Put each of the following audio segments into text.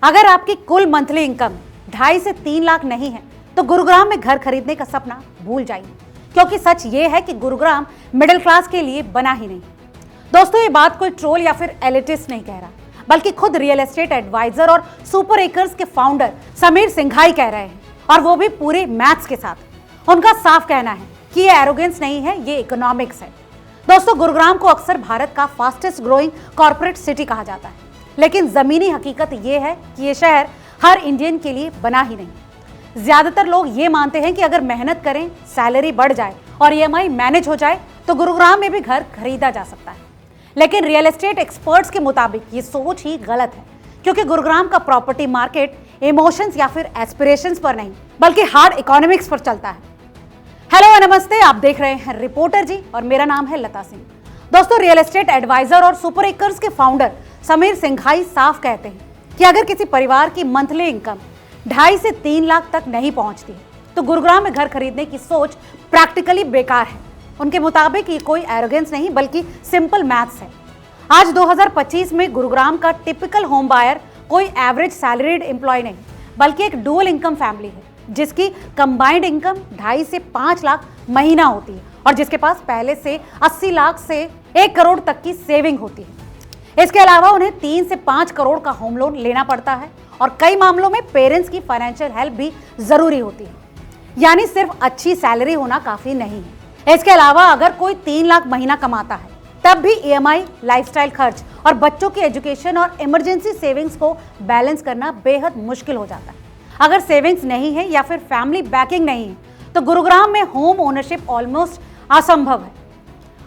अगर आपकी कुल मंथली इनकम 2.5 से 3 लाख नहीं है तो गुरुग्राम में घर खरीदने का सपना भूल जाइए, क्योंकि सच ये है कि गुरुग्राम मिडिल क्लास के लिए बना ही नहीं। दोस्तों, ये बात कोई ट्रोल या फिर एलिटिस्ट नहीं कह रहा, बल्कि खुद रियल एस्टेट एडवाइजर और सुपर एकर्स के फाउंडर समीर सिंघाई कह रहे हैं, और वो भी पूरे मैथ्स के साथ। उनका साफ कहना है कि ये एरोगेंस नहीं है, ये इकोनॉमिक्स है। दोस्तों, गुरुग्राम को अक्सर भारत का फास्टेस्ट ग्रोइंग कॉर्पोरेट सिटी कहा जाता है, लेकिन जमीनी हकीकत ये है कि ये शहर हर इंडियन के लिए बना ही नहीं। ज्यादातर लोग ये मानते हैं कि अगर मेहनत करें, सैलरी बढ़ जाए और ईएमआई मैनेज हो जाए तो गुरुग्राम में भी घर खरीदा जा सकता है। लेकिन रियल एस्टेट एक्सपर्ट्स के मुताबिक ये सोच ही गलत है, क्योंकि गुरुग्राम का प्रॉपर्टी मार्केट इमोशंस या फिर एस्पिरेशंस पर नहीं, बल्कि हार्ड इकोनॉमिक्स पर चलता है। हेलो नमस्ते, आप देख रहे हैं रिपोर्टर जी और मेरा नाम है लता सिंह। दोस्तों, रियल एस्टेट एडवाइजर और सुपर एकर्स के फाउंडर समीर सिंघाई साफ कहते हैं कि अगर किसी परिवार की मंथली इनकम 2.5 से 3 लाख तक नहीं पहुंचती तो गुरुग्राम में घर खरीदने की सोच प्रैक्टिकली बेकार है। उनके मुताबिक ये कोई एरोगेंस नहीं, बल्कि सिंपल मैथ्स है। आज 2025 में गुरुग्राम का टिपिकल होम बायर कोई एवरेज सैलरीड एम्प्लॉय नहीं, बल्कि एक डुअल इनकम फैमिली है, जिसकी कंबाइंड इनकम 2.5 से 5 लाख महीना होती है और जिसके पास पहले से 80 लाख से 1 करोड़ तक की सेविंग होती है। इसके अलावा उन्हें 3 से 5 करोड़ का होम लोन लेना पड़ता है और कई मामलों में पेरेंट्स की फाइनेंशियल हेल्प भी जरूरी होती है। यानी सिर्फ अच्छी सैलरी होना काफी नहीं है। इसके अलावा अगर कोई 3 लाख महीना कमाता है तब भी ईएमआई, लाइफस्टाइल खर्च और बच्चों की एजुकेशन और इमरजेंसी सेविंग्स को बैलेंस करना बेहद मुश्किल हो जाता है। अगर सेविंग्स नहीं है या फिर फैमिली बैकिंग नहीं है तो गुरुग्राम में होम ओनरशिप ऑलमोस्ट असंभव है।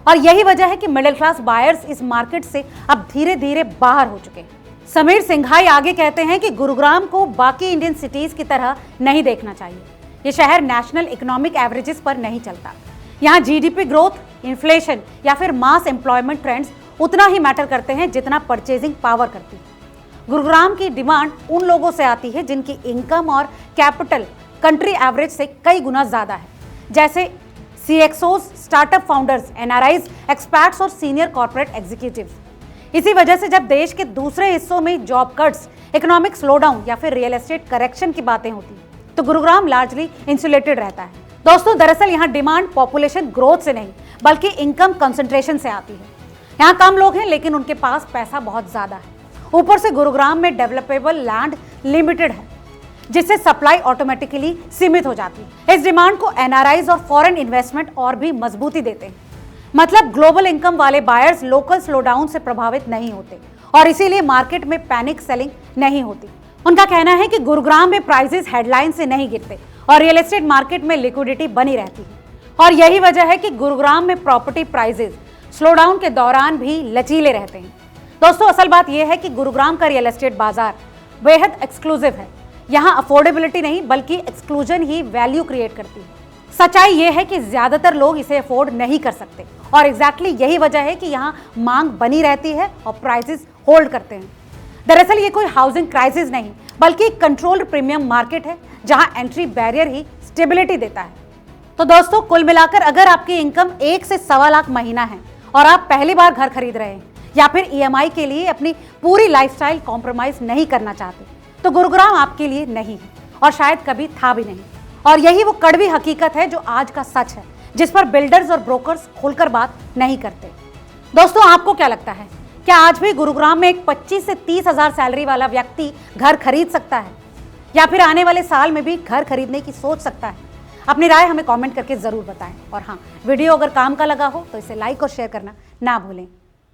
और यही वजह है कि मिडिल क्लास बायर्स इस मार्केट से अब धीरे धीरे बाहर हो चुके हैं। समीर सिंघाई आगे कहते हैं कि गुरुग्राम को बाकी इंडियन सिटीज की तरह नहीं देखना चाहिए। ये शहर नेशनल इकोनॉमिक एवरेजेस पर नहीं चलता। यहाँ जीडीपी ग्रोथ, इन्फ्लेशन या फिर मास एम्प्लॉयमेंट ट्रेंड्स उतना ही मैटर करते हैं जितना परचेजिंग पावर करती है। गुरुग्राम की डिमांड उन लोगों से आती है जिनकी इनकम और कैपिटल कंट्री एवरेज से कई गुना ज्यादा है, जैसे सीएक्सओज, स्टार्टअप फाउंडर्स, एनआरआईज, एक्सपर्ट्स और सीनियर कॉर्पोरेट एग्जीक्यूटिव्स। इसी वजह से जब देश के दूसरे हिस्सों में जॉब कट्स, इकोनॉमिक स्लोडाउन या फिर रियल एस्टेट करेक्शन की बातें होती हैं तो गुरुग्राम लार्जली इंसुलेटेड रहता है। दोस्तों, दरअसल यहाँ डिमांड पॉपुलेशन ग्रोथ से नहीं, बल्कि इनकम कंसंट्रेशन से आती है। यहाँ कम लोग हैं लेकिन उनके पास पैसा बहुत ज्यादा है। ऊपर से गुरुग्राम में डेवलपेबल लैंड लिमिटेड है, जिससे सप्लाई ऑटोमेटिकली सीमित हो जाती है। इस डिमांड को एनआरआईज और फॉरेन इन्वेस्टमेंट और भी मजबूती देते हैं। मतलब ग्लोबल इनकम वाले बायर्स लोकल स्लोडाउन से प्रभावित नहीं होते और इसीलिए मार्केट में पैनिक सेलिंग नहीं होती। उनका कहना है कि गुरुग्राम में प्राइसेस हेडलाइन से नहीं गिरते और रियल एस्टेट मार्केट में लिक्विडिटी बनी रहती है। और यही वजह है कि गुरुग्राम में प्रॉपर्टी प्राइसेस स्लोडाउन के दौरान भी लचीले रहते हैं। दोस्तों, असल बात यह है कि गुरुग्राम का रियल एस्टेट बाजार बेहद एक्सक्लूसिव है। यहाँ अफोर्डेबिलिटी नहीं, बल्कि एक्सक्लूजन ही वैल्यू क्रिएट करती है। सच्चाई यह है कि ज्यादातर लोग इसे अफोर्ड नहीं कर सकते और एग्जैक्टली यही वजह है कि यहाँ मांग बनी रहती है और प्राइसेस होल्ड करते हैं। दरअसल ये कोई हाउसिंग क्राइसिस नहीं, बल्कि एक कंट्रोल्ड प्रीमियम मार्केट है जहाँ एंट्री बैरियर ही स्टेबिलिटी देता है। तो दोस्तों, कुल मिलाकर अगर आपकी इनकम 1 से 1.25 लाख महीना है और आप पहली बार घर खरीद रहे हैं या फिर ईएमआई के लिए अपनी पूरी लाइफस्टाइल कॉम्प्रोमाइज नहीं करना चाहते तो गुरुग्राम आपके लिए नहीं है और शायद कभी था भी नहीं। और यही वो कड़वी हकीकत है जो आज का सच है, जिस पर बिल्डर्स और ब्रोकर्स खुलकर बात नहीं करते। दोस्तों, आपको क्या लगता है, क्या आज भी गुरुग्राम में एक 25 से 30 हजार सैलरी वाला व्यक्ति घर खरीद सकता है या फिर आने वाले साल में भी घर खरीदने की सोच सकता है? अपनी राय हमें कमेंट करके जरूर बताएं। और हाँ, वीडियो अगर काम का लगा हो तो इसे लाइक और शेयर करना ना भूलें।